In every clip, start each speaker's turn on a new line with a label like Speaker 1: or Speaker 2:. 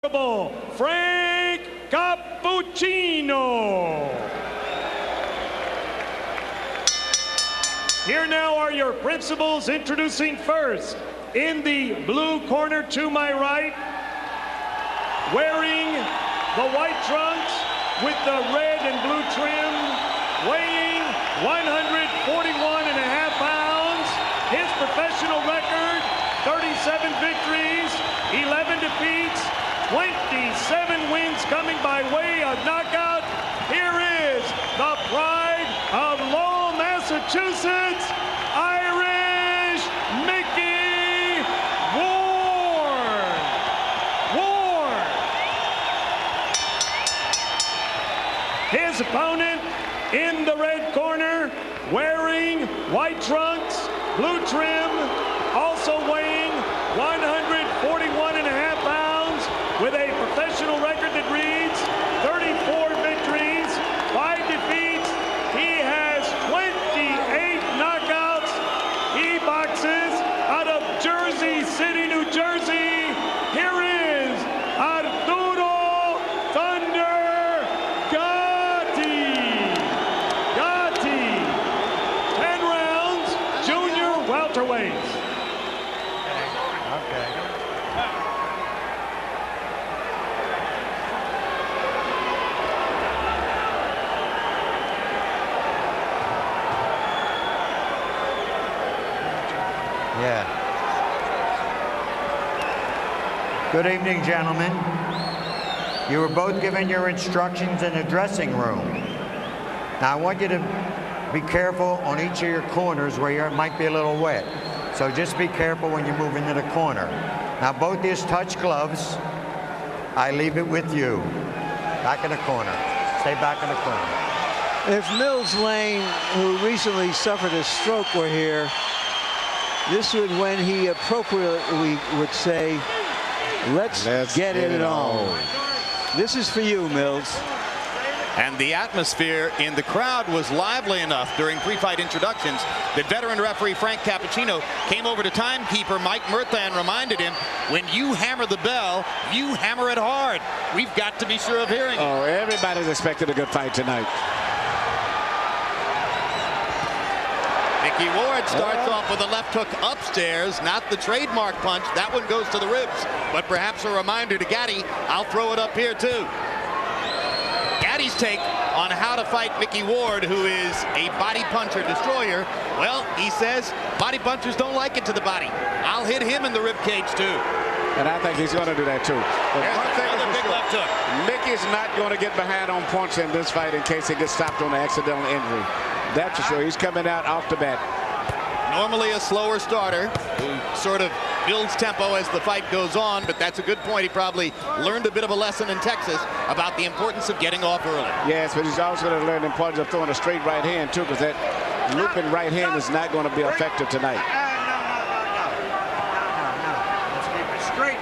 Speaker 1: Frank Cappuccino. Here now are your principals, introducing first, in the blue corner to my right, wearing the white trunks with the red and blue trim, weighing 141.5 pounds. His professional record, 37 victories, 11 defeats, 27 wins coming by way of knockout. Here is the pride of Lowell, Massachusetts, Irish Mickey Ward. His opponent in the red corner, wearing white trunks, blue trim, also weighing 141.5 pounds, with a professional record that reads 34 victories, 5 defeats. He has 28 knockouts. He boxes out of Jersey City, New Jersey. Here is Arturo Thunder Gatti. 10 rounds, junior welterweight.
Speaker 2: Yeah. Good evening, gentlemen. You were both given your instructions in the dressing room. Now, I want you to be careful on each of your corners where you might be a little wet. So just be careful when you move into the corner. Now, both these touch gloves. I leave it with you. Back in the corner. Stay back in the corner.
Speaker 3: If Mills Lane, who recently suffered a stroke, were here, this would when he appropriately would say, let's get it on. This is for you, Mills.
Speaker 4: And the atmosphere in the crowd was lively enough during pre-fight introductions that veteran referee Frank Cappuccino came over to timekeeper Mike Murtha and reminded him, when you hammer the bell, you hammer it hard. We've got to be sure of hearing it.
Speaker 5: Oh, everybody's expected a good fight tonight.
Speaker 4: Mickey Ward starts off with a left hook upstairs, not the trademark punch. That one goes to the ribs, but perhaps a reminder to Gatti, I'll throw it up here too. Gatti's take on how to fight Mickey Ward, who is a body puncher destroyer. Well, he says body punchers don't like it to the body. I'll hit him in the rib cage too.
Speaker 5: And I think he's going to do that too. But
Speaker 4: another big left hook.
Speaker 5: Mickey's not going to get behind on points in this fight in case he gets stopped on an accidental injury. That's for sure. He's coming out off the bat.
Speaker 4: Normally a slower starter who sort of builds tempo as the fight goes on, but that's a good point. He probably learned a bit of a lesson in Texas about the importance of getting off early.
Speaker 5: Yes, but he's also going to learn the importance of throwing a straight right hand too, because that looping right hand is not going to be effective tonight.
Speaker 2: No. Let's keep it straight.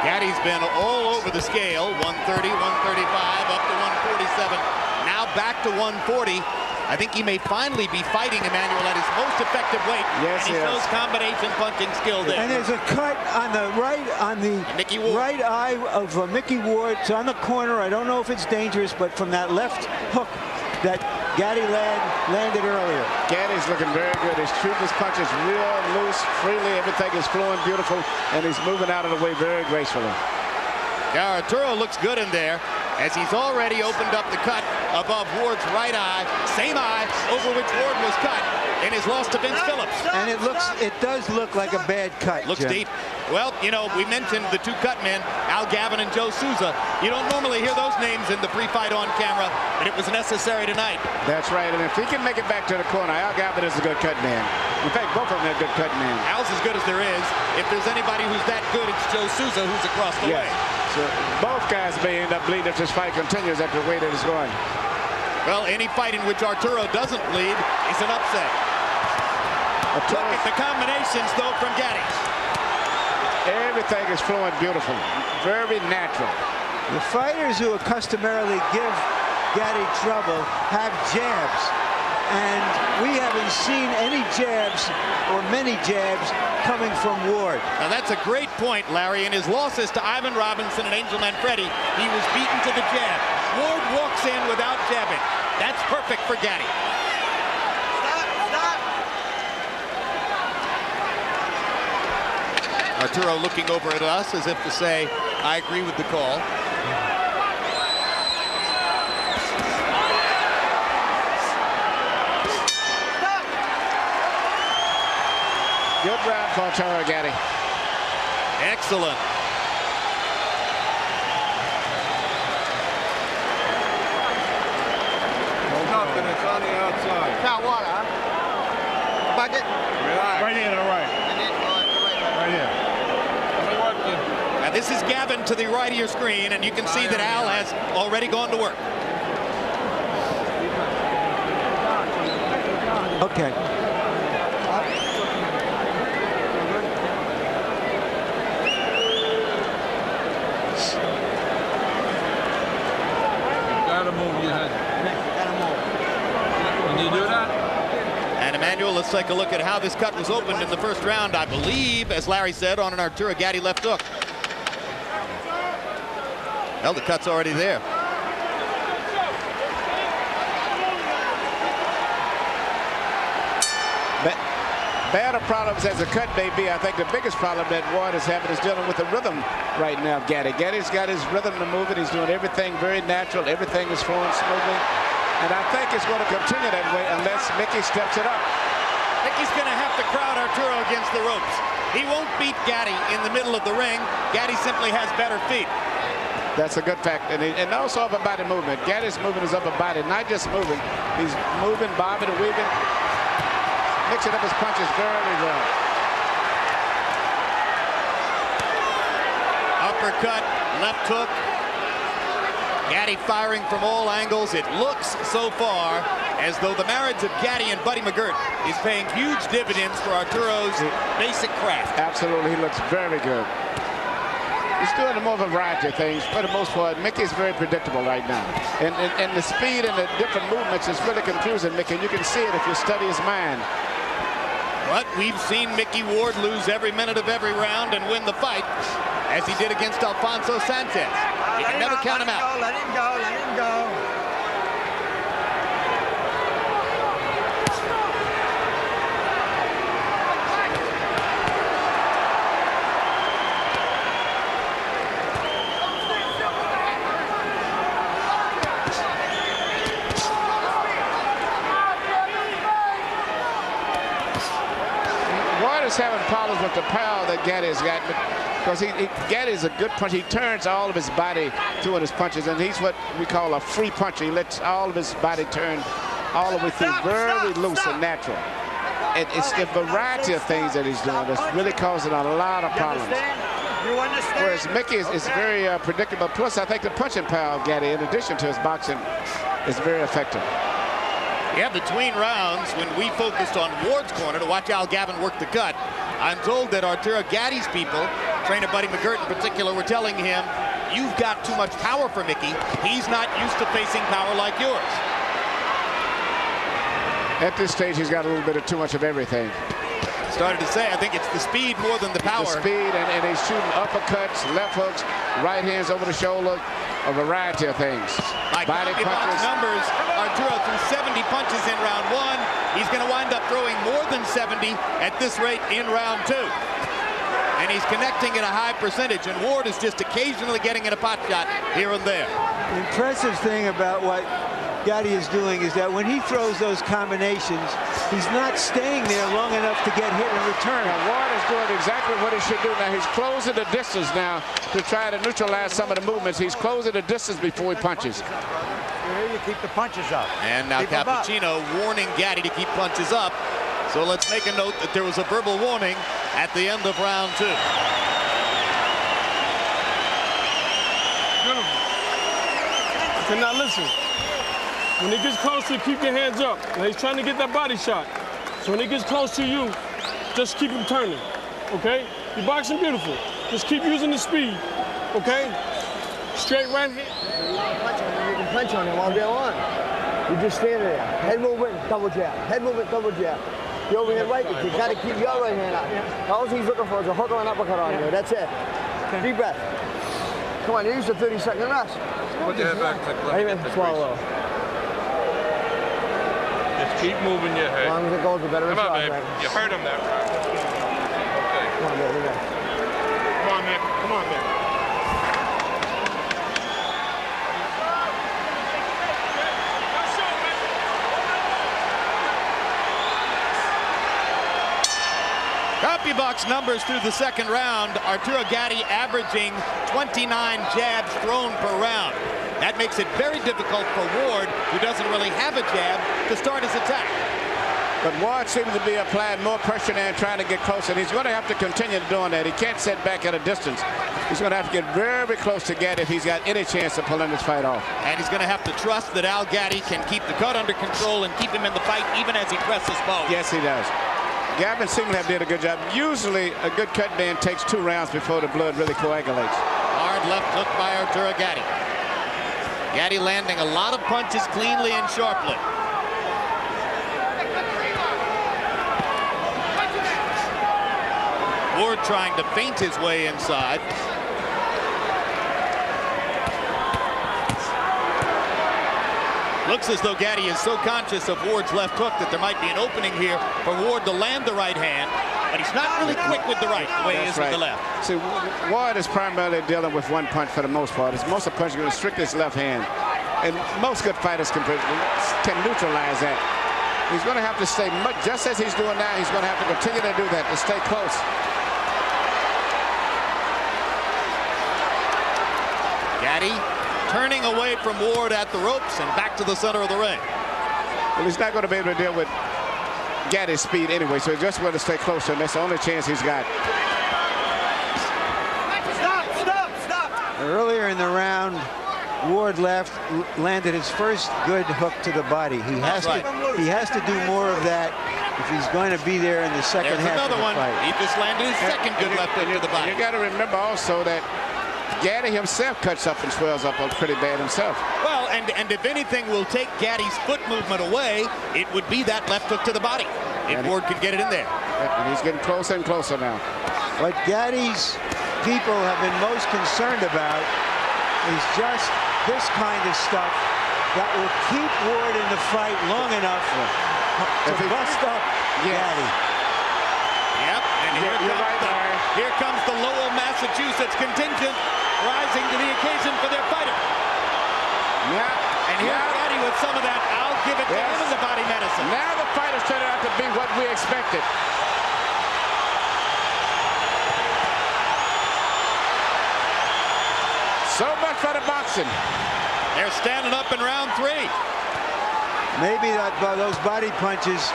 Speaker 4: Gatti's been all over the scale, 130, 135, up to 147, now back to 140. I think he may finally be fighting Emmanuel at his most effective weight.
Speaker 5: Yes,
Speaker 4: and he shows combination punching skill there.
Speaker 3: And there's a cut on the right, on the right eye of Mickey Ward. It's on the corner. I don't know if it's dangerous, but from that left hook that Gatti landed earlier.
Speaker 5: Gatti's looking very good. He's shooting his punches real loose, freely. Everything is flowing beautiful, and he's moving out of the way very gracefully.
Speaker 4: Yeah, Arturo looks good in there, as he's already opened up the cut above Ward's right eye, same eye over which Ward was cut in his loss to Vince Phillips.
Speaker 3: And it does look like a bad cut.
Speaker 4: Looks
Speaker 3: Jim.
Speaker 4: deep. Well, you know, we mentioned the two cut men, Al Gavin and Joe Souza. You don't normally hear those names in the pre-fight on camera, but it was necessary tonight.
Speaker 5: That's right, and if he can make it back to the corner, Al Gavin is a good cut man. In fact, both of them are good cut men.
Speaker 4: Al's as good as there is. If there's anybody who's that good, it's Joe Souza, who's across the way.
Speaker 5: So both guys may end up bleeding if this fight continues at the way that it's going.
Speaker 4: Well, any fight in which Arturo doesn't bleed is an upset. Look at the combinations, though, from Gatti.
Speaker 5: Everything is flowing beautiful, very natural.
Speaker 3: The fighters who customarily give Gatti trouble have jabs. And we haven't seen any jabs or many jabs coming from Ward.
Speaker 4: Now that's a great point, Larry. In his losses to Ivan Robinson and Angel Manfredi, he was beaten to the jab. Ward walks in without jabbing. That's perfect for Gatti. Arturo looking over at us as if to say, I agree with the call.
Speaker 5: Good round for Arturo Gatti.
Speaker 4: Excellent.
Speaker 6: Nothing, it's on the outside.
Speaker 7: Got what, huh? Bucket?
Speaker 6: Relax. Right here to the right. Right here.
Speaker 4: Now this is Gavin to the right of your screen, and you can see that Al has already gone to work.
Speaker 3: Okay.
Speaker 6: Gotta move your head. Can you do that?
Speaker 4: And Emmanuel, let's take a look at how this cut was opened in the first round. I believe, as Larry said, on an Arturo Gatti left hook. Well, the cut's already there.
Speaker 5: Bad of problems as a cut may be, I think the biggest problem that Ward is having is dealing with the rhythm right now. Gatti's got his rhythm to move it. He's doing everything very natural. Everything is flowing smoothly. And I think it's going to continue that way unless Mickey steps it up.
Speaker 4: Mickey's going to have to crowd Arturo against the ropes. He won't beat Gatti in the middle of the ring. Gatti simply has better feet.
Speaker 5: That's a good fact. And also upper body movement. Gatti's moving his upper body, not just moving. He's moving, bobbing, and weaving. Mixing up his punches very well.
Speaker 4: Uppercut, left hook. Gatti firing from all angles. It looks so far as though the marriage of Gatti and Buddy McGirt is paying huge dividends for Arturo's basic craft.
Speaker 5: Absolutely, he looks very good. He's doing a more variety of things. For the most part, Mickey's very predictable right now. And the speed and the different movements is really confusing Mickey. You can see it if you study his mind.
Speaker 4: But we've seen Mickey Ward lose every minute of every round and win the fight, as he did against Alfonso Sanchez. You can never count him out.
Speaker 2: Let him go, let him go.
Speaker 5: Ward is having problems with the power that Gatti's got, because Gatti's a good puncher. He turns all of his body doing his punches, and he's what we call a free puncher. He lets all of his body turn all the way through, very loose and natural. And it's the variety of things that he's doing that's really causing a lot of problems.
Speaker 2: You understand?
Speaker 5: Whereas Mickey is very predictable. Plus, I think the punching power of Gatti, in addition to his boxing, is very effective.
Speaker 4: Yeah, between rounds, when we focused on Ward's corner to watch Al Gavin work the cut, I'm told that Arturo Gatti's people, trainer Buddy McGirt in particular, were telling him, you've got too much power for Mickey. He's not used to facing power like yours.
Speaker 5: At this stage, he's got a little bit of too much of everything.
Speaker 4: Started to say, I think it's the speed more than the power.
Speaker 5: The speed, and he's shooting uppercuts, left hooks, right hands over the shoulder, a variety of things.
Speaker 4: By
Speaker 5: Body punches.
Speaker 4: numbers, Arturo threw 70 punches in round one. He's going to wind up throwing more than 70 at this rate in round two. And he's connecting at a high percentage, and Ward is just occasionally getting in a pot shot here and there.
Speaker 3: The impressive thing about what Gatti is doing is that when he throws those combinations, he's not staying there long enough to get hit in return.
Speaker 5: Now, Ward is doing exactly what he should do. Now, he's closing the distance now to try to neutralize some of the movements. He's closing the distance before he punches.
Speaker 2: Here you keep the punches up.
Speaker 4: And now Cappuccino warning Gatti to keep punches up. So let's make a note that there was a verbal warning at the end of round two.
Speaker 6: Okay, now listen. When it gets closer, keep your hands up. Now he's trying to get that body shot. So when it gets close to you, just keep him turning, okay? You're boxing beautiful. Just keep using the speed, okay? Straight right hand.
Speaker 8: punch on him all day long. You just stand there. Head movement, double jab. Head movement, double jab. The overhand right, you got to keep your right hand up. All he's looking for is a hook or an uppercut on you. That's it. Deep breath. Come on, use the 30-second rest.
Speaker 9: Put your head back.
Speaker 8: Swallow.
Speaker 9: Just keep moving your head.
Speaker 8: As long as it goes, the better it's
Speaker 9: Come on, babe.
Speaker 8: right?
Speaker 9: You hurt him there. Okay.
Speaker 8: Come on, baby.
Speaker 9: Come on, man. Come on, man.
Speaker 4: CompuBox numbers through the second round. Arturo Gatti averaging 29 jabs thrown per round. That makes it very difficult for Ward, who doesn't really have a jab, to start his attack.
Speaker 5: But Ward seems to be applying more pressure now and trying to get closer. And he's going to have to continue doing that. He can't sit back at a distance. He's going to have to get very close to Gatti if he's got any chance of pulling this fight off.
Speaker 4: And he's going to have to trust that Al Gatti can keep the cut under control and keep him in the fight even as he presses both.
Speaker 5: Yes, he does. Gavin seems to have did a good job. Usually a good cut man takes 2 rounds before the blood really coagulates.
Speaker 4: Hard left hook by Arturo Gatti. Gatti landing a lot of punches cleanly and sharply. Ward trying to feint his way inside. Looks as though Gatti is so conscious of Ward's left hook that there might be an opening here for Ward to land the right hand, but he's not really quick with the right the way he is with the left.
Speaker 5: See, Ward is primarily dealing with one punch for the most part. Most of the punches are going to strict his left hand, and most good fighters can neutralize that. He's going to have to stay just as he's doing now. He's going to have to continue to do that to stay close.
Speaker 4: Gatti turning away from Ward at the ropes and back to the center of the ring.
Speaker 5: Well, he's not going to be able to deal with Gatti's speed anyway, so he's just going to stay closer, and that's the only chance he's got.
Speaker 3: Stop! Earlier in the round, Ward landed his first good hook to the body. He has to do more of that if he's going to be there in the second half of the fight.
Speaker 4: He just landed his second good left hook to the body.
Speaker 5: You got to remember also that Gatti himself cuts up and swells up pretty bad himself.
Speaker 4: Well, and if anything will take Gatti's foot movement away, it would be that left hook to the body, if Ward could get it in there.
Speaker 5: And he's getting closer and closer now.
Speaker 3: What Gatti's people have been most concerned about is just this kind of stuff that will keep Ward in the fight long enough to bust up Gatti.
Speaker 4: Yep, and here comes the Lowell, Massachusetts contingent rising to the occasion for their fighter. And here's Gatti with some of that. I'll give it to him in the body medicine.
Speaker 5: Now the fight has turned out to be what we expected. So much for the boxing.
Speaker 4: They're standing up in round 3.
Speaker 3: Maybe those body punches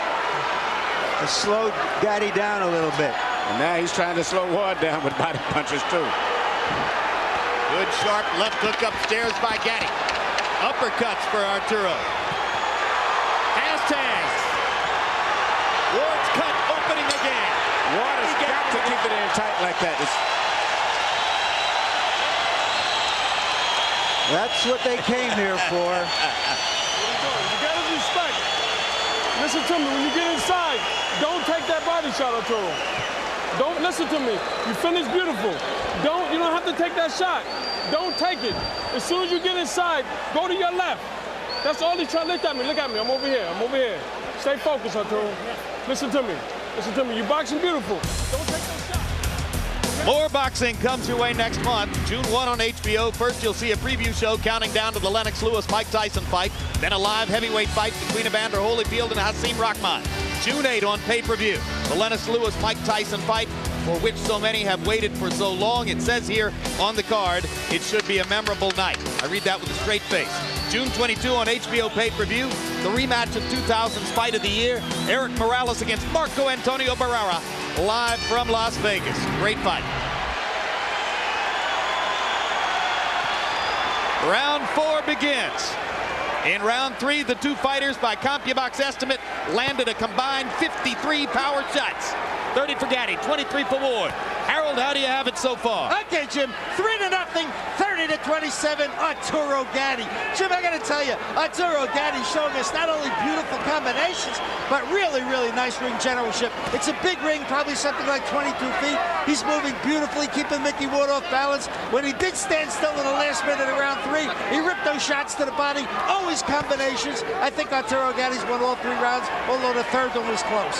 Speaker 3: slowed Gatti down a little bit.
Speaker 5: And now he's trying to slow Ward down with body punches too.
Speaker 4: Good sharp left hook upstairs by Gatti. Uppercuts for Arturo. Hashtags. Ward's cut opening again.
Speaker 5: Ward has got to keep it in tight like that.
Speaker 3: That's what they came here for.
Speaker 6: You got to respect. Listen to me. When you get inside, don't take that body shot, Arturo. Don't listen to me. You finish beautiful. You don't have to take that shot. Don't take it. As soon as you get inside, go to your left. That's all he's trying to look at me. Look at me. I'm over here. Stay focused, Arturo. Listen to me. You boxing beautiful. Don't take that shot.
Speaker 4: More boxing comes your way next month. June 1 on HBO. First, you'll see a preview show counting down to the Lennox Lewis-Mike Tyson fight. Then a live heavyweight fight between Evander Holyfield and Hasim Rahman. June 8 on pay-per-view. The Lennox Lewis-Mike Tyson fight, for which so many have waited for so long. It says here on the card, it should be a memorable night. I read that with a straight face. June 22 on HBO pay-per-view, the rematch of 2000's Fight of the Year, Eric Morales against Marco Antonio Barrera, live from Las Vegas. Great fight. Round 4 begins. In round 3, the two fighters, by CompuBox estimate, landed a combined 53 power shots. 30 for Gatti, 23 for Ward. Harold, how do you have it so far?
Speaker 7: Okay, Jim, 3-0, 30
Speaker 10: 30-27, Arturo Gatti. Jim, I got to tell you, Arturo Gatti showing us not only beautiful combinations, but really, really nice ring generalship. It's a big ring, probably something like 22 feet. He's moving beautifully, keeping Mickey Ward off balance. When he did stand still in the last minute of round 3, he ripped those shots to the body, always combinations. I think Arturo Gatti's won all 3 rounds, although the third one was close.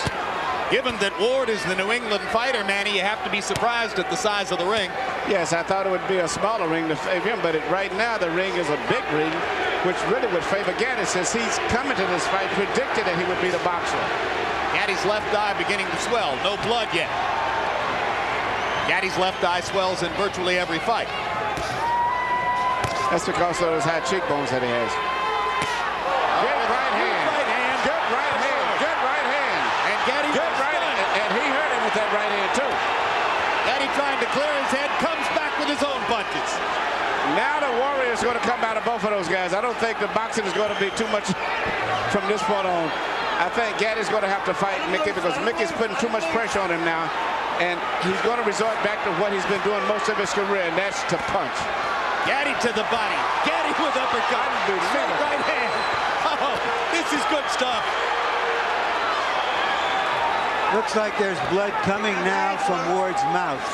Speaker 4: Given that Ward is the New England fighter, Manny, you have to be surprised at the size of the ring.
Speaker 5: Yes, I thought it would be a smaller ring to favor him, but right now the ring is a big ring, which really would favor Gatti, since he's coming to this fight predicted that he would be the boxer.
Speaker 4: Gatti's left eye beginning to swell. No blood yet. Gatti's left eye swells in virtually every fight.
Speaker 5: That's because of those high cheekbones that he has. Good right hand. Good right hand. Good right hand.
Speaker 4: And Gatti
Speaker 5: good right hand. And he hurt him with that right hand too.
Speaker 4: Gatti trying to clear his head, comes back with his own punches.
Speaker 5: Now the Warrior's going to come out of both of those guys. I don't think the boxing is going to be too much from this point on. I think Gatti's going to have to fight Mickey, because Mickey's putting too much pressure on him now. And he's going to resort back to what he's been doing most of his career, and that's to punch.
Speaker 4: Gatti to the body. Gatti with uppercut. Straight right hand. Oh, this is good stuff.
Speaker 3: Looks like there's blood coming now from Ward's mouth.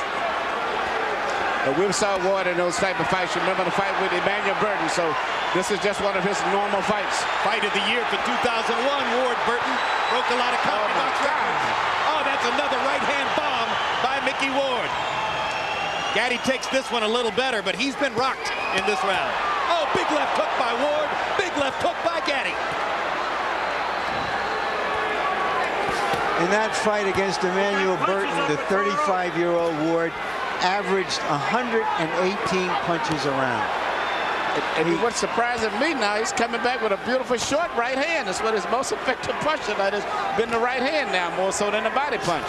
Speaker 5: We saw Ward in those type of fights. You remember the fight with Emmanuel Burton, so this is just one of his normal fights.
Speaker 4: Fight of the year for 2001, Ward Burton broke a lot of box records. Oh, that's another right-hand bomb by Mickey Ward. Gatti takes this one a little better, but he's been rocked in this round. Oh, big left hook by Ward, big left hook by Gatti.
Speaker 3: In that fight against Emmanuel Burton, the 35-year-old Ward averaged 118 punches around.
Speaker 5: And what's surprising me now, he's coming back with a beautiful short right hand. That's what his most effective punch tonight has been, the right hand now, more so than the body punch.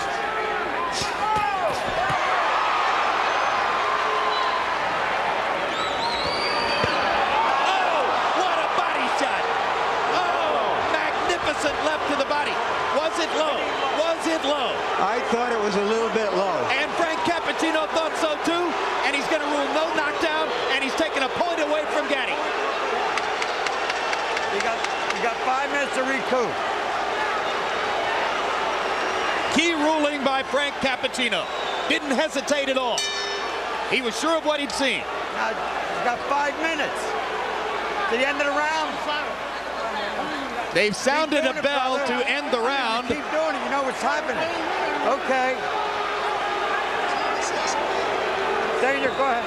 Speaker 4: Oh, what a body shot. Oh, magnificent left to the body. Was it low? Was it low?
Speaker 3: I thought it was a little bit low.
Speaker 4: And Frank Cappuccino thought so too, and he's going to rule no knockdown, and he's taking a point away from Gatti.
Speaker 2: You got 5 minutes to recoup.
Speaker 4: Key ruling by Frank Cappuccino. Didn't hesitate at all. He was sure of what he'd seen.
Speaker 2: Now, you got 5 minutes to the end of the round.
Speaker 4: They've sounded a bell to end the round.
Speaker 2: Keep doing it. You know what's happening. Okay. Daniel, go ahead.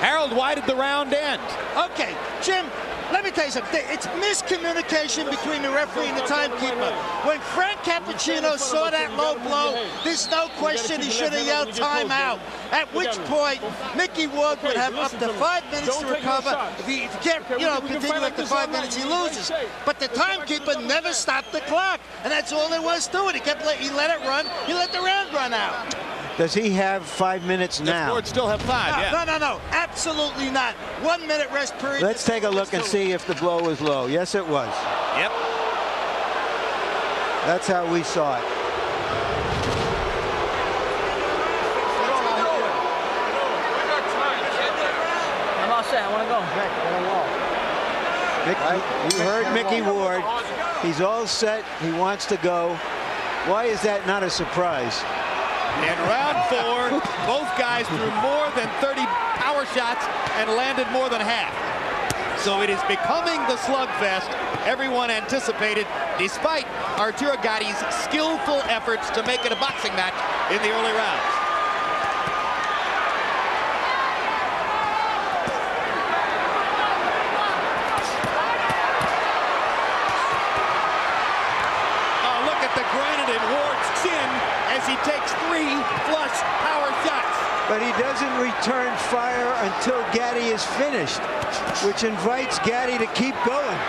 Speaker 4: Harold, why did the round end?
Speaker 10: Okay, Jim, let me tell you something. It's miscommunication between the referee and the timekeeper. When Frank Cappuccino saw that low blow, there's no question he should have yelled timeout. At which point, Mickey Ward would have up to 5 minutes to recover. If he can't, continue after 5 minutes, he loses. But the timekeeper never stopped the clock, and that's all there was to it. He let it run. He let the round run out.
Speaker 3: Does he have 5 minutes now?
Speaker 4: Ward still have 5, yeah.
Speaker 10: No, absolutely not. 1 minute rest period.
Speaker 3: Let's take a look and see if the blow was low. Yes, it was.
Speaker 4: Yep.
Speaker 3: That's how we saw it.
Speaker 8: I'm all set. I want to go.
Speaker 3: You heard Mickey Ward. He's all set. He wants to go. Why is that not a surprise?
Speaker 4: In round 4, both guys threw more than 30 power shots and landed more than half. So it is becoming the slugfest everyone anticipated, despite Arturo Gatti's skillful efforts to make it a boxing match in the early rounds. Oh, look at the granite in Ward's chin as he takes 3 flush power shots.
Speaker 3: But he doesn't return fire until Gatti is finished, which invites Gatti to keep going.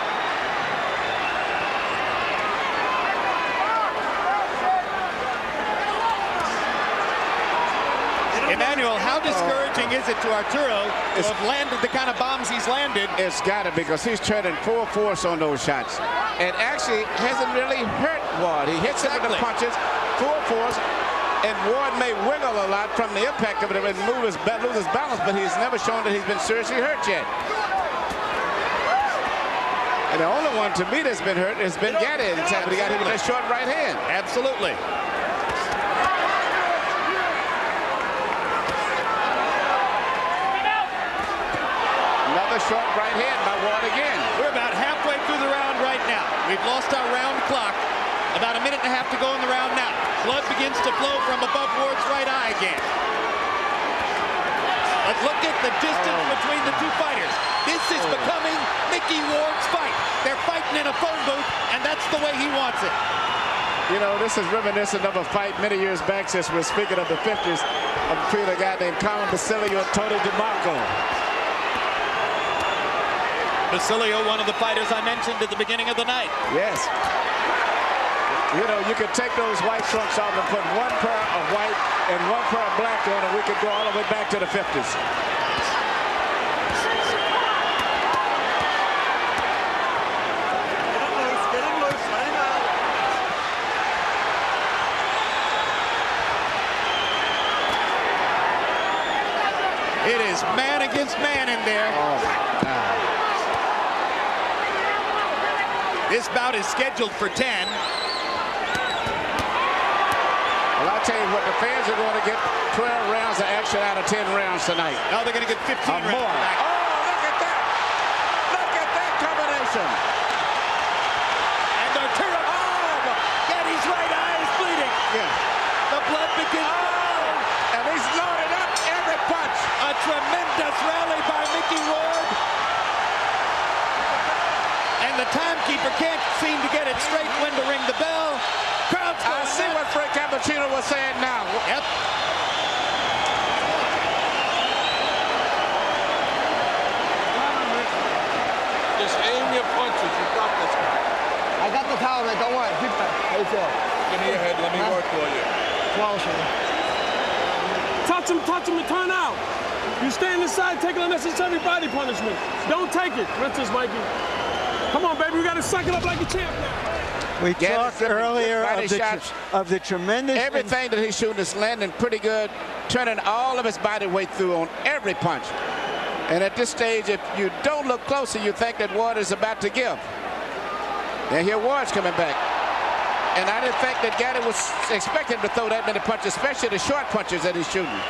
Speaker 4: Emmanuel, how discouraging is it to Arturo to have landed the kind of bombs he's landed?
Speaker 5: It's got it, because he's turning full force on those shots. And actually hasn't really hurt Ward. He hits him with the punches, full force, And Ward may wiggle a lot from the impact of it and lose his balance, but he's never shown that he's been seriously hurt yet. And the only one to me that's been hurt has been Gatti. But he got hit with that short right hand.
Speaker 4: Absolutely.
Speaker 5: Another short right hand by Ward again.
Speaker 4: We're about halfway through the round right now. We've lost our round clock. About a minute and a half to go in the round now. Blood begins to flow from above Ward's right eye again. But look at the distance between the two fighters. This is becoming Mickey Ward's fight. They're fighting in a phone booth, and that's the way he wants it.
Speaker 5: You know, this is reminiscent of a fight many years back, since we're speaking of the 50s, between a guy named Carmen Basilio and Tony DeMarco.
Speaker 4: Basilio, one of the fighters I mentioned at the beginning of the night.
Speaker 5: Yes. You know, you could take those white trunks off and put one pair of white and one pair of black on, and we could go all the way back to the 50s.
Speaker 4: It is man against man in there.
Speaker 5: Oh, my God.
Speaker 4: This bout is scheduled for 10.
Speaker 5: Well, I'll tell you what, the fans are going to get 12 rounds of action out of 10 rounds tonight.
Speaker 4: Now they're going to get 15 rounds
Speaker 5: more.
Speaker 4: back.
Speaker 5: Oh, look at that. Look at that combination.
Speaker 4: And Arturo. Oh, Gatti's right eye is bleeding.
Speaker 5: Yeah.
Speaker 4: The blood begins.
Speaker 5: Oh, and he's loaded up every punch.
Speaker 4: A tremendous rally by Mickey Ward. And the timekeeper can't seem to get it straight when to ring the bell. Crowd's going
Speaker 5: I see
Speaker 4: nuts.
Speaker 5: what Frank Cappuccino was saying now.
Speaker 4: Yep.
Speaker 9: Just aim your punches. You got this.
Speaker 8: I got the towel, man. Don't worry. Keep that. How you feel?
Speaker 9: Give me your head. Let me work for you.
Speaker 8: Close, man.
Speaker 6: Touch him and turn out. You stand inside, take an unnecessary body punishment. Don't take it. Princess Mikey. Come on, baby. We got to suck it up like a champ now.
Speaker 3: We talked earlier of the tremendous...
Speaker 5: Everything that he's shooting is landing pretty good, turning all of his body weight through on every punch. And at this stage, if you don't look closer, you think that Ward is about to give. And here Ward's coming back. And I didn't think that Gatti was expecting to throw that many punches, especially the short punches that he's shooting.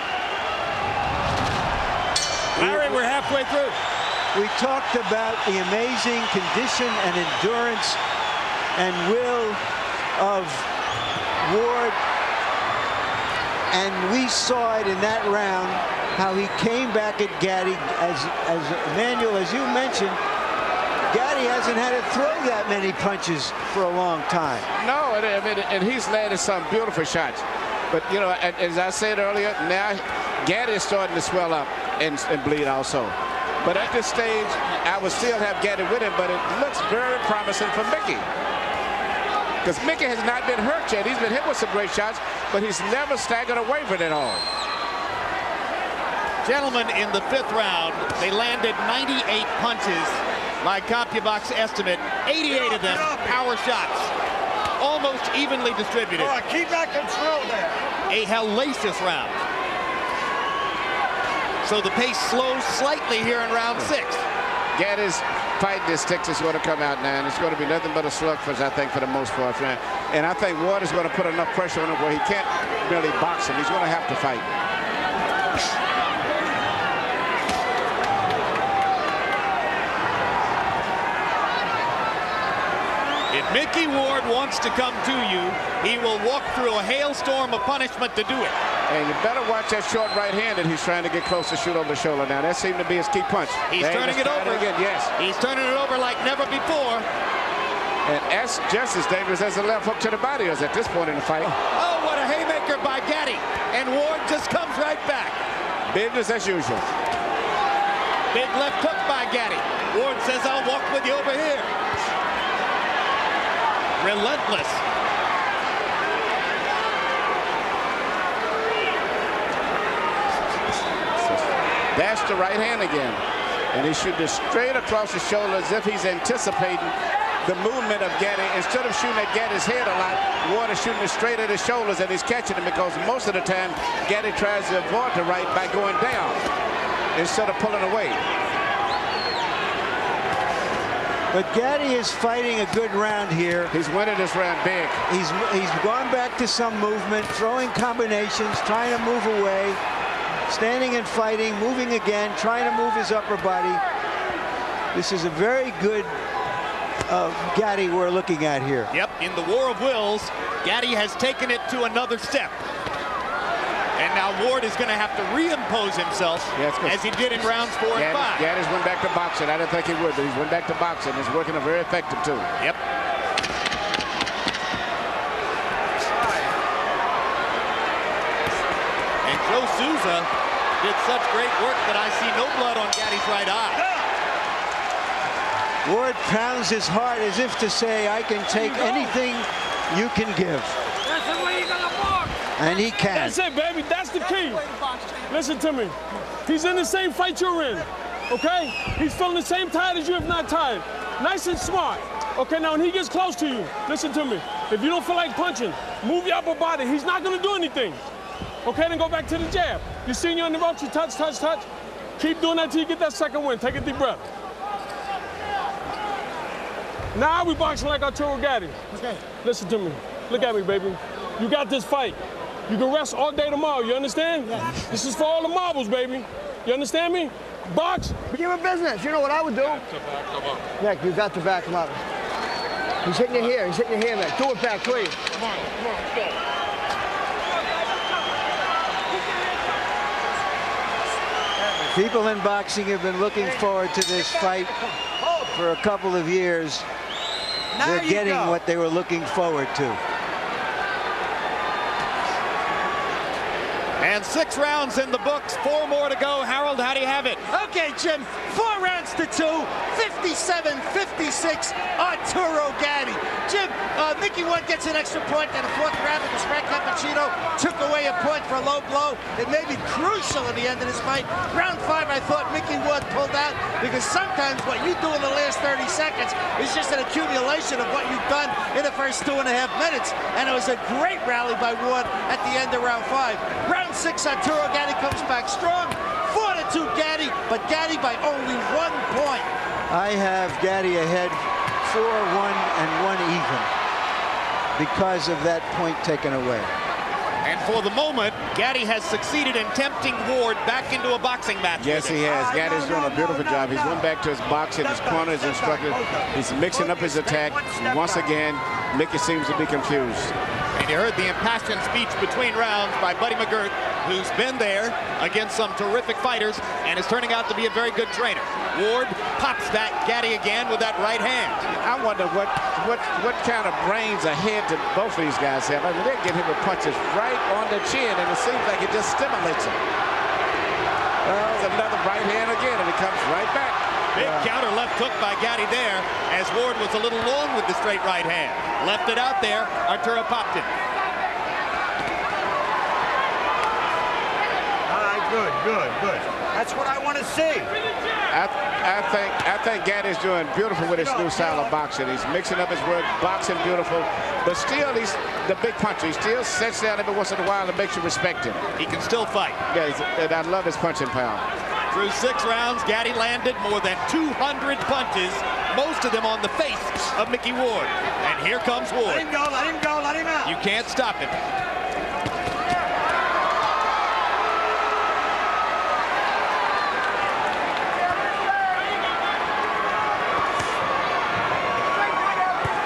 Speaker 4: Larry, we're halfway through.
Speaker 3: We talked about the amazing condition and endurance and will of Ward, and we saw it in that round, how he came back at Gatti. As Emmanuel, as you mentioned, Gatti hasn't had to throw that many punches for a long time.
Speaker 5: No, and he's landed some beautiful shots. But, you know, as I said earlier, now Gatti is starting to swell up and bleed also. But at this stage, I would still have Gatti with him, but it looks very promising for Mickey. Because Mickey has not been hurt yet. He's been hit with some great shots, but he's never staggered or wavered at all.
Speaker 4: Gentlemen, in the 5th round, they landed 98 punches. My CompuBox estimate, 88 of them power shots. Almost evenly distributed.
Speaker 2: All right, keep that control there.
Speaker 4: A hellacious round. So the pace slows slightly here in round 6.
Speaker 5: Gatti's fighting his sticks is going to come out now, and it's going to be nothing but a slugfest, I think, for the most part. And I think Ward is going to put enough pressure on him where he can't really box him. He's going to have to fight.
Speaker 4: If Mickey Ward wants to come to you, he will walk through a hailstorm of punishment to do it.
Speaker 5: And you better watch that short right hand that he's trying to get close to shoot over the shoulder now. That seemed to be his key punch.
Speaker 4: He's turning it over.
Speaker 5: Again, yes.
Speaker 4: He's turning it over like never before.
Speaker 5: And that's just as dangerous as the left hook to the body is at this point in the fight.
Speaker 4: Oh, what a haymaker by Gatti. And Ward just comes right back.
Speaker 5: Business as usual.
Speaker 4: Big left hook by Gatti. Ward says, I'll walk with you over here. Relentless.
Speaker 5: That's the right hand again. And he shoots it straight across the shoulder as if he's anticipating the movement of Gatti. Instead of shooting at Gatti's head a lot, Ward is shooting it straight at his shoulders, and he's catching him because most of the time Gatti tries to avoid the right by going down instead of pulling away.
Speaker 3: But Gatti is fighting a good round here.
Speaker 5: He's winning this round big.
Speaker 3: He's gone back to some movement, throwing combinations, trying to move away, standing and fighting, moving again, trying to move his upper body. This is a very good Gatti we're looking at here.
Speaker 4: Yep, in the war of wills, Gatti has taken it to another step. And now Ward is going to have to reimpose himself as he did in rounds 4 and 5.
Speaker 5: Gatti's went back to boxing. I didn't think he would, but he's went back to boxing. He's working very effective too.
Speaker 4: Yep. And Joe Souza did such great work that I see no blood on Gatti's right eye.
Speaker 3: Ward pounds his heart as if to say, I can take anything you can give.
Speaker 6: That's the way you're gonna box.
Speaker 3: And he can.
Speaker 6: That's it, baby. That's the key. Listen to me. He's in the same fight you're in, okay? He's feeling the same tired as you, if not tired. Nice and smart. Okay, now when he gets close to you, listen to me. If you don't feel like punching, move your upper body. He's not gonna do anything. Okay, then go back to the jab. You seen you on the ropes, you touch, touch, touch. Keep doing that till you get that second win. Take a deep breath. Now we boxing like Arturo Gatti. Okay. Listen to me. Look at me, baby. You got this fight. You can rest all day tomorrow, you understand? Yeah. This is for all the marbles, baby. You understand me? Box.
Speaker 8: Give him business. You know what I would do? Nick, you got to back him up. He's hitting you here. He's hitting you here, Nick. Do it back, please.
Speaker 6: Come on, let's go.
Speaker 3: People in boxing have been looking forward to this fight for a couple of years. They're getting what they were looking forward to.
Speaker 4: And 6 rounds in the books, 4 more to go. Harold, how do you have it?
Speaker 10: Okay, Jim, 4 rounds to 2, 57-56, Arturo Gatti. Jim, Mickey Ward gets an extra point in the 4th round because Frank Cappuccino took away a point for a low blow. It may be crucial in the end of this fight. Round 5, I thought Mickey Ward pulled out because sometimes what you do in the last 30 seconds is just an accumulation of what you've done in the first 2.5 minutes. And it was a great rally by Ward at the end of round 5. Round 6, Arturo Gatti comes back strong. 4-2 Gatti, but Gatti by only 1 point.
Speaker 3: I have Gatti ahead 4-1 and 1 even because of that point taken away.
Speaker 4: And for the moment, Gatti has succeeded in tempting Ward back into a boxing match.
Speaker 5: Yes, he has. Gatti's doing a beautiful job. He's went back to his boxing, his corners, instructed. He's mixing up his attack. And once again, Mickey seems to be confused.
Speaker 4: And you heard the impassioned speech between rounds by Buddy McGirt, who's been there against some terrific fighters and is turning out to be a very good trainer. Ward pops back Gatti again with that right hand.
Speaker 5: I wonder what kind of brains ahead to both of these guys have. I mean, they're getting him with punches right on the chin, and it seems like it just stimulates him. Well, there's another right hand again, and it comes right back.
Speaker 4: Big counter left hook by Gatti there, as Ward was a little long with the straight right hand. Left it out there, Arturo popped it.
Speaker 2: All right, good. That's what I want to see.
Speaker 5: I think Gatti's doing beautiful with his new style of boxing. He's mixing up his work, boxing beautiful, but still he's the big puncher. He still sits down every once in a while and makes you respect him.
Speaker 4: He can still fight.
Speaker 5: Yes, and I love his punching power.
Speaker 4: Through 6 rounds, Gatti landed more than 200 punches, most of them on the face of Mickey Ward. And here comes Ward.
Speaker 2: Let him go, let him out.
Speaker 4: You can't stop him.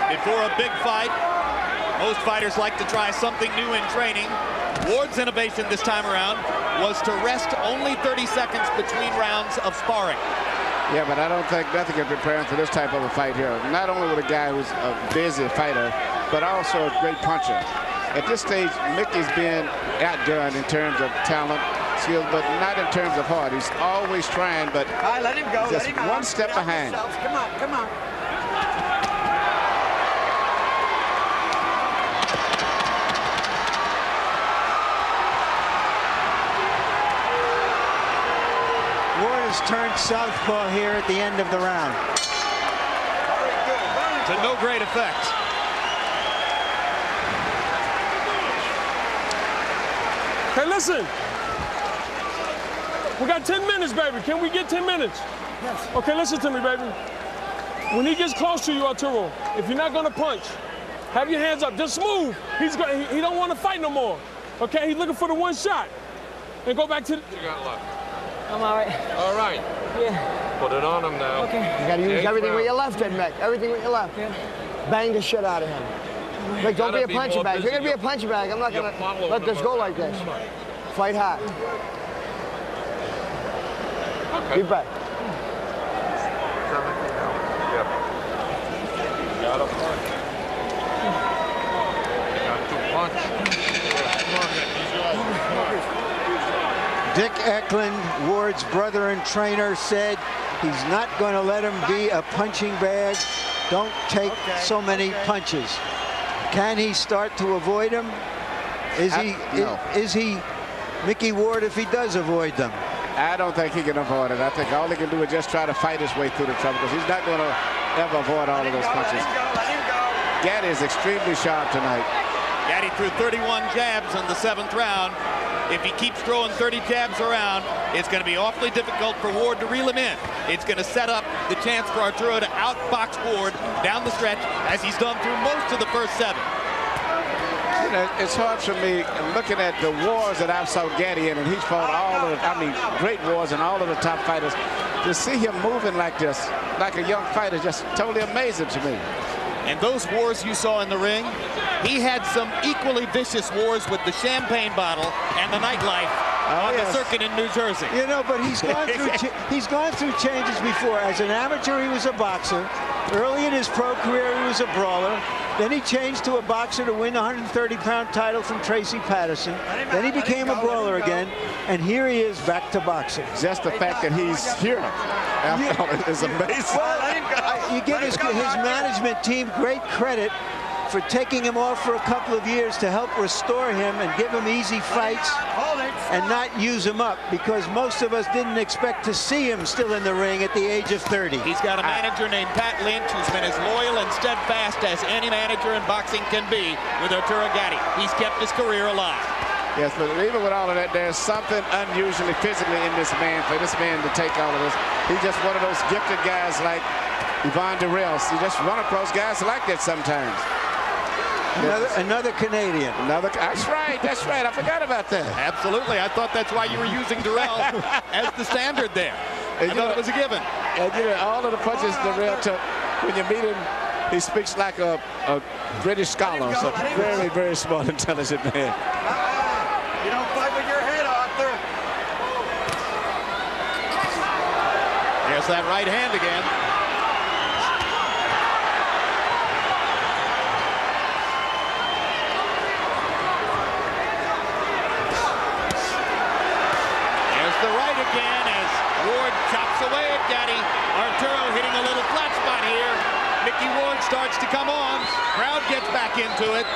Speaker 4: Before a big fight, most fighters like to try something new in training. Ward's innovation this time around was to rest only 30 seconds between rounds of sparring.
Speaker 5: Yeah, but I don't think nothing can prepare him for this type of a fight here. Not only with a guy who's a busy fighter, but also a great puncher. At this stage, Mickey's been outdone in terms of talent, skills, but not in terms of heart. He's always trying, but
Speaker 2: let him go.
Speaker 5: just one step behind.
Speaker 2: Come on.
Speaker 3: Ward has turned southpaw here at the end of the round.
Speaker 2: Very good.
Speaker 4: to no great effect.
Speaker 6: Hey, listen. We got 10 minutes, baby. Can we get 10 minutes? Yes. Okay, listen to me, baby. When he gets close to you, Arturo, if you're not gonna punch, have your hands up. Just move. He don't want to fight no more. Okay, he's looking for the one shot. And go back to the...
Speaker 9: You got left.
Speaker 8: I'm all right.
Speaker 9: All right.
Speaker 8: Yeah.
Speaker 9: Put it on him now.
Speaker 8: Okay. You gotta use everything with your left, Ed Mick. Everything with your left. Yeah. Bang the shit out of him. Mick, don't be a punching bag. If you're gonna be a punching bag, I'm not gonna let this go like this. Fight hard.
Speaker 9: Okay.
Speaker 8: Deep breath.
Speaker 9: Yep. Got a punch. Got to punch.
Speaker 3: Dick Eklund, Ward's brother and trainer, said he's not going to let him be a punching bag. Don't take so many punches. Can he start to avoid them? Is he Mickey Ward if he does avoid them?
Speaker 5: I don't think he can avoid it. I think all he can do is just try to fight his way through the trouble, because he's not going to ever avoid all of those punches. Gatti is extremely sharp tonight.
Speaker 4: Gatti threw 31 jabs in the 7th round. If he keeps throwing 30 jabs around, it's going to be awfully difficult for Ward to reel him in. It's going to set up the chance for Arturo to outbox Ward down the stretch, as he's done through most of the first 7.
Speaker 5: You know, it's hard for me looking at the wars that I've saw Gatti in, and he's fought all of the, great wars and all of the top fighters. To see him moving like this, like a young fighter, just totally amazing to me.
Speaker 4: And those wars you saw in the ring, he had some equally vicious wars with the champagne bottle and the nightlife on the circuit in New Jersey.
Speaker 3: You know, but he's gone through changes before. As an amateur, he was a boxer. Early in his pro career, he was a brawler. Then he changed to a boxer to win a 130-pound title from Tracy Patterson. Then he became a brawler again, and here he is back to boxing.
Speaker 5: Just the fact that he's here is amazing.
Speaker 3: Well, you give his management team great credit for taking him off for a couple of years to help restore him and give him easy fights and not use him up, because most of us didn't expect to see him still in the ring at the age of 30.
Speaker 4: He's got a manager named Pat Lynch who's been as loyal and steadfast as any manager in boxing can be with Arturo Gatti. He's kept his career alive.
Speaker 5: Yes, but even with all of that, there's something unusually physically in this man, for this man to take all of this. He's just one of those gifted guys like Yvonne Durrell. You just run across guys like that sometimes.
Speaker 3: Another Canadian.
Speaker 5: That's right. I forgot about that.
Speaker 4: Absolutely. I thought that's why you were using Durrell as the standard there. I thought it was a given.
Speaker 5: And you know, all of the punches Durrell took, when you meet him, he speaks like a British scholar. So very, very smart, intelligent man.
Speaker 7: You don't fight with your head, Arthur.
Speaker 4: There's that right hand again. Again as Ward chops away at Gatti. Arturo hitting a little flat spot here. Mickey Ward starts to come on. Crowd gets back into it.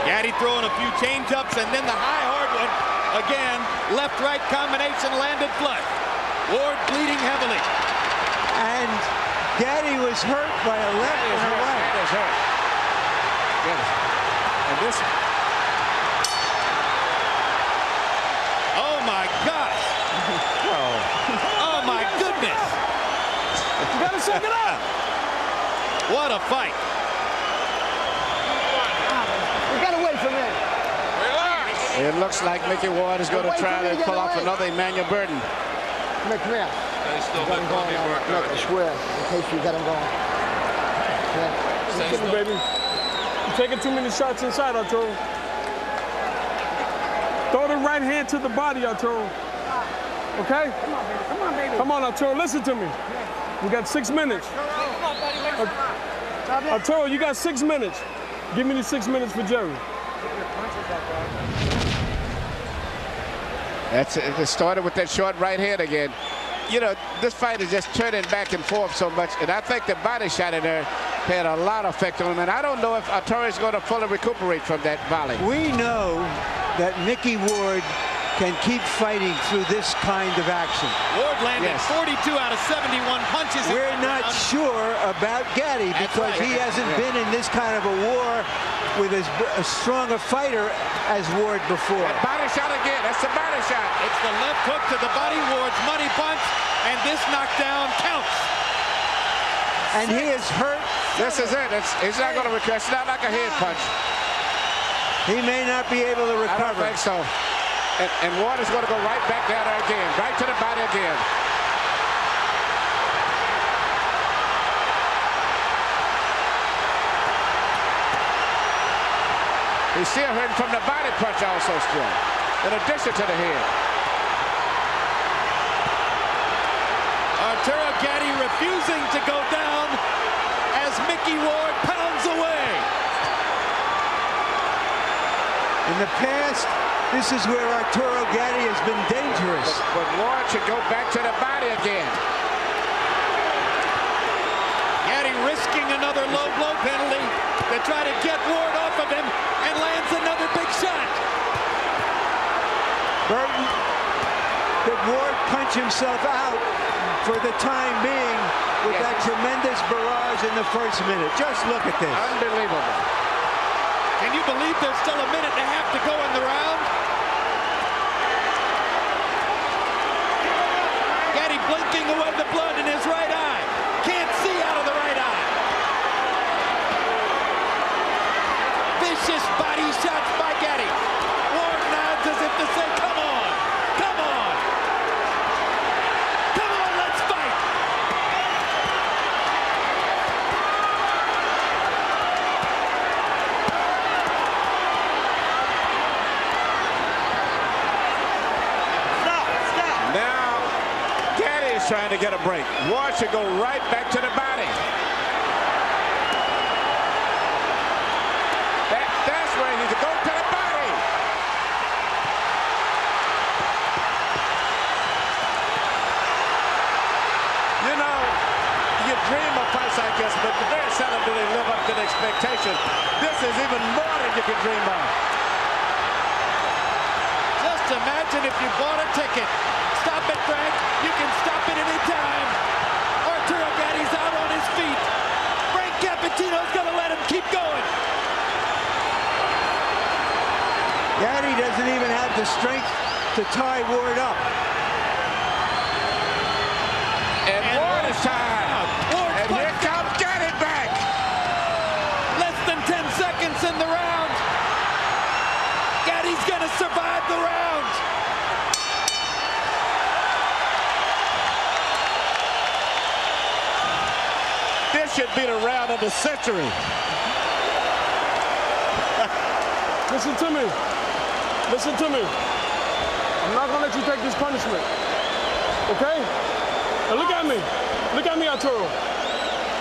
Speaker 4: Gatti throwing a few change-ups, and then the high hard one. Again, left-right combination landed flush. Ward bleeding heavily.
Speaker 3: And Gatti was hurt by a left and a right.
Speaker 5: That is hurt. Yes. And this.
Speaker 4: Oh my gosh. Oh my goodness.
Speaker 6: You gotta shake it up.
Speaker 4: What a fight.
Speaker 8: You gotta wait for me.
Speaker 9: Relax.
Speaker 5: It looks like Mickey Ward is going to try to pull off another Emmanuel Burton.
Speaker 8: Mick, come here.
Speaker 9: They still
Speaker 8: Got him going now. Mick, square, in case you got him going. Yeah.
Speaker 6: Listen to me, baby. You're taking too many shots inside, Arturo. Throw the right hand to the body, Arturo. Okay?
Speaker 8: Come on, baby. Come on, baby.
Speaker 6: Come on, Arturo. Listen to me. We got 6 minutes.
Speaker 8: Come on, buddy.
Speaker 6: Arturo, you got 6 minutes. Give me the 6 minutes for Jerry.
Speaker 5: That's it. It started with that short right hand again. You know, this fight is just turning back and forth so much, and I think the body shot in there had a lot of effect on him, and I don't know if Arturo is going to fully recuperate from that volley.
Speaker 3: We know that Mickey Ward can keep fighting through this kind of action.
Speaker 4: Ward landed 42 out of 71 punches.
Speaker 3: We're not sure about Gatti because he hasn't been in this kind of a war with as strong a fighter as Ward before.
Speaker 5: That body shot again. That's the body shot.
Speaker 4: It's the left hook to the body, Ward's money punch, and this knockdown counts.
Speaker 3: And he is hurt.
Speaker 5: This is it. He's not going to recover. It's not like a head punch.
Speaker 3: He may not be able to recover.
Speaker 5: I don't think so. And Ward is going to go right back down there again. Right to the body again. He's still hurting from the body punch also still, in addition to the head.
Speaker 4: Arturo Gatti refusing to go down as Mickey Ward pounds away.
Speaker 3: In the past, this is where Arturo Gatti has been dangerous.
Speaker 5: But Ward should go back to the body again.
Speaker 4: Gatti risking another low blow penalty to try to get Ward off of him, and lands another big shot.
Speaker 3: Burton, did Ward punch himself out for the time being with that tremendous barrage in the first minute? Just look at this.
Speaker 5: Unbelievable.
Speaker 4: Can you believe there's still a minute and a half to go in the round? Gatti blinking away the blood in his right eye. Can't see out of the right eye. Vicious body shots by Gatti. Ward nods as if to say, come on, come on. Come on, let's fight.
Speaker 5: Now, Gatti is trying to get a break. Ward should go right back to the body. That's where he needs to go to the body. You know, you dream of fights like this, but very seldom do they live up to the expectation. This is even more than you could dream of.
Speaker 4: Just imagine if you bought a ticket. Stop it, Frank. You can stop it any time. Arturo Gatti's out on his feet. Frank Cappuccino's going to let him keep going.
Speaker 3: Gatti doesn't even have the strength to tie Ward up.
Speaker 5: And Ward is tied. And here comes Gatti back.
Speaker 4: Less than 10 seconds in the round. Gatti's going to survive the round.
Speaker 5: This should be the round of the century.
Speaker 6: Listen to me. Listen to me. I'm not going to let you take this punishment. Okay? Now look at me. Look at me, Arturo.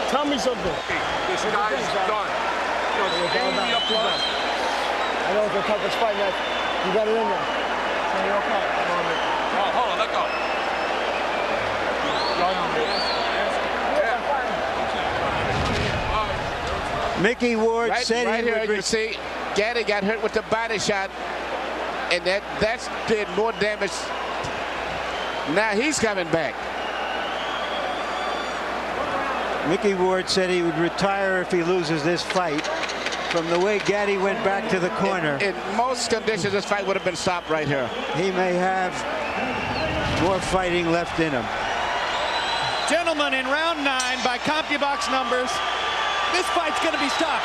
Speaker 6: Tell me something.
Speaker 9: This guy's done. Aim me up the back.
Speaker 8: I know it's the toughest fight, man. You got it in there. So you're okay.
Speaker 9: Hold on, let go.
Speaker 3: Mickey Ward said
Speaker 5: right
Speaker 3: he
Speaker 5: here,
Speaker 3: would
Speaker 5: you see, Gatti got hurt with the body shot, and that's did more damage. Now he's coming back.
Speaker 3: Mickey Ward said he would retire if he loses this fight. From the way Gatti went back to the corner.
Speaker 5: In most conditions, this fight would have been stopped right here.
Speaker 3: He may have more fighting left in him.
Speaker 4: Gentlemen, in round 9, by CompuBox numbers, this fight's going to be stopped.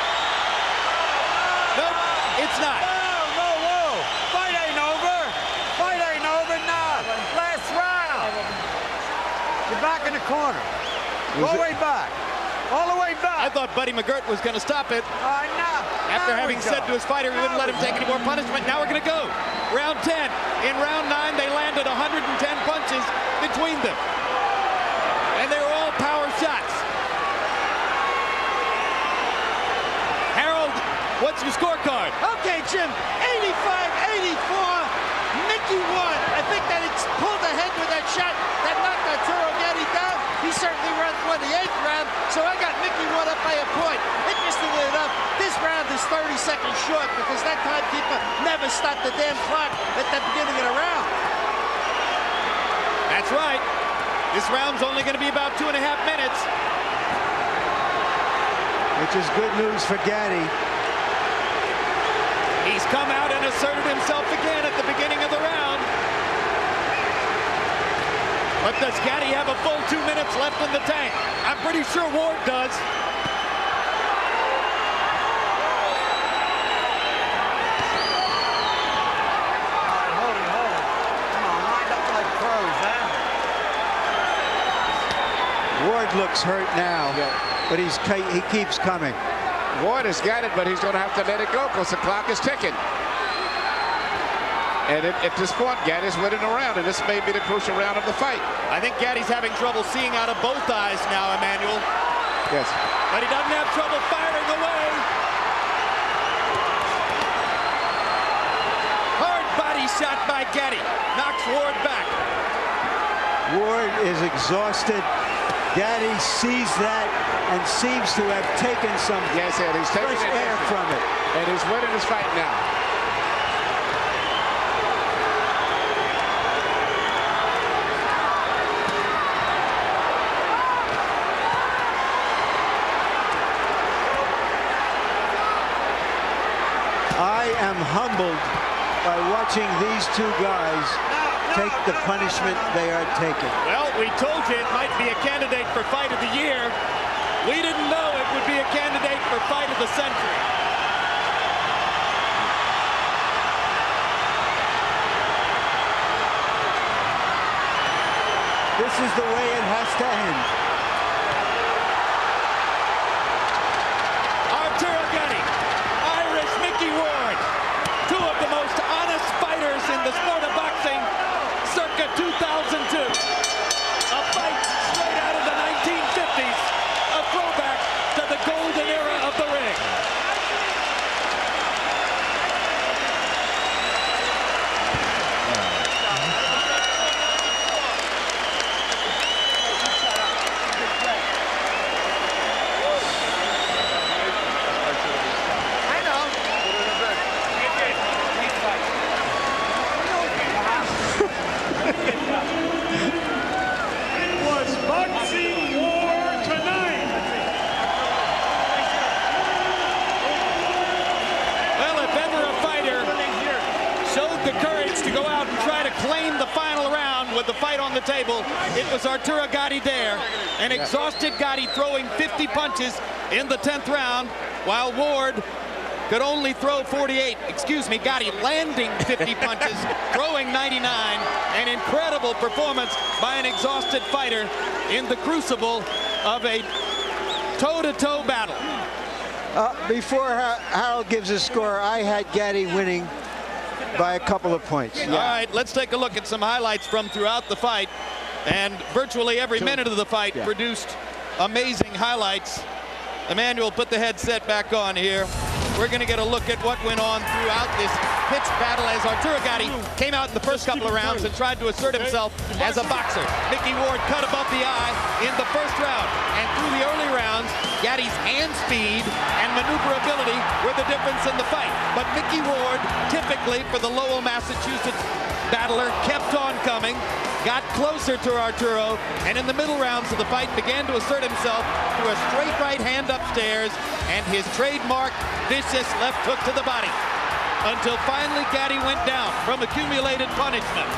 Speaker 4: Nope, it's not.
Speaker 2: Whoa. Fight ain't over. Fight ain't over now. Last round. You're back in the corner. All the way back. All the way back.
Speaker 4: I thought Buddy McGirt was going to stop it.
Speaker 2: No.
Speaker 4: After having said to his fighter he wouldn't let him take any more punishment, now we're going to go. Round 10. In round 9, they landed 110 punches between them. And they were all power shots. Harold, what's your scorecard?
Speaker 10: Okay, Jim, 85-84. Mickey won. I think that it's pulled ahead with that shot that knocked Arturo Gatti down. He certainly won the 8th round, so I got Mickey won up by a point. Interestingly enough, this round is 30 seconds short because that timekeeper never stopped the damn clock at the beginning of the round.
Speaker 4: That's right. This round's only going to be about 2.5 minutes.
Speaker 3: Which is good news for Gatti.
Speaker 4: He's come out and asserted himself again at the beginning of the round. But does Gatti have a full 2 minutes left in the tank? I'm pretty sure Ward does.
Speaker 3: Ward looks hurt now, but he keeps coming.
Speaker 5: Ward has got it, but he's going to have to let it go because the clock is ticking. And at this point, Gatti's winning a round, and this may be the crucial round of the fight.
Speaker 4: I think Gatti's having trouble seeing out of both eyes now, Emmanuel.
Speaker 5: Yes.
Speaker 4: But he doesn't have trouble firing away. Hard body shot by Gatti. Knocks Ward back.
Speaker 3: Ward is exhausted. Gatti sees that and seems to have taken some
Speaker 5: he's taking
Speaker 3: fresh air from it.
Speaker 5: And he's winning his fight now.
Speaker 3: I am humbled by watching these two guys take the punishment they are taking.
Speaker 4: Well, we told you it might be a candidate for fight of the year. We didn't know it would be a candidate for fight of the century.
Speaker 3: This is the way it has to end.
Speaker 4: Arturo Gatti, Irish Mickey Ward, two of the most honest fighters in the sport of boxing, circa 2002. A fight straight out of the 1950s, a throwback to the golden era of the ring. The fight on the table, it was Arturo Gatti there, an exhausted Gatti throwing 50 punches in the 10th round, while Ward could only throw 48. Excuse me, Gatti landing 50 punches, throwing 99. An incredible performance by an exhausted fighter in the crucible of a toe-to-toe battle.
Speaker 3: Before Harold gives a score, I had Gatti winning by a couple of points.
Speaker 4: All right, let's take a look at some highlights from throughout the fight. And virtually every minute of the fight produced amazing highlights. Emmanuel, put the headset back on here. We're going to get a look at what went on throughout this pitched battle as Arturo Gatti came out in the first couple of rounds and tried to assert himself as a boxer. Mickey Ward cut above the eye in the first round. And through the early rounds, Gatti's hand speed and maneuverability were the difference in the fight. But Mickey Ward, typically for the Lowell, Massachusetts battler, kept on coming, got closer to Arturo, and in the middle rounds of the fight began to assert himself through a straight right hand upstairs and his trademark vicious left hook to the body, until finally Gatti went down from accumulated punishment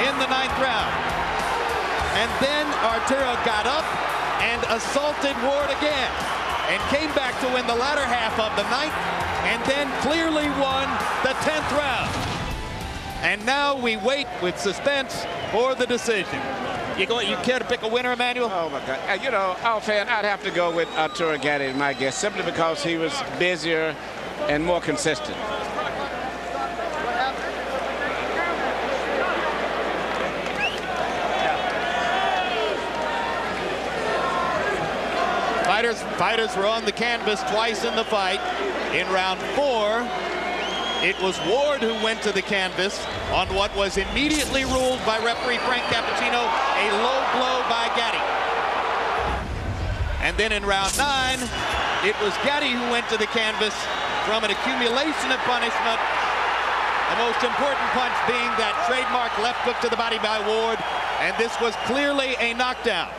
Speaker 4: in the 9th round. And then Arturo got up and assaulted Ward again and came back to win the latter half of the 9th and then clearly won the 10th round. And now we wait with suspense for the decision. You care to pick a winner, Emmanuel?
Speaker 5: Oh, my God. You know, offhand, I'd have to go with Arturo Gatti, my guess, simply because he was busier and more consistent.
Speaker 4: Fighters were on the canvas twice in the fight. In round 4, it was Ward who went to the canvas on what was immediately ruled by referee Frank Cappuccino a low blow by Gatti. And then in round 9, it was Gatti who went to the canvas from an accumulation of punishment. The most important punch being that trademark left hook to the body by Ward. And this was clearly a knockdown.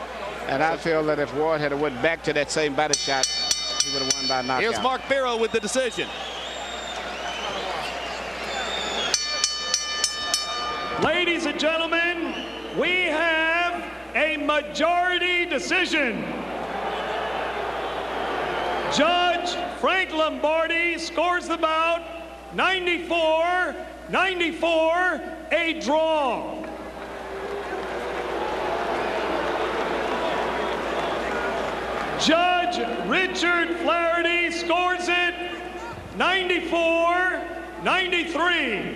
Speaker 5: And I feel that if Ward had went back to that same body shot, he would have won by knockout.
Speaker 4: Here's Mark Barrow with the decision.
Speaker 1: Ladies and gentlemen, we have a majority decision. Judge Frank Lombardi scores the bout 94-94, a draw. Judge Richard Flaherty scores it 94-93.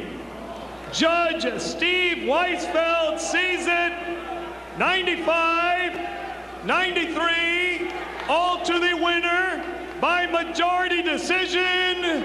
Speaker 1: Judge Steve Weisfeld sees it 95-93. All to the winner by majority decision,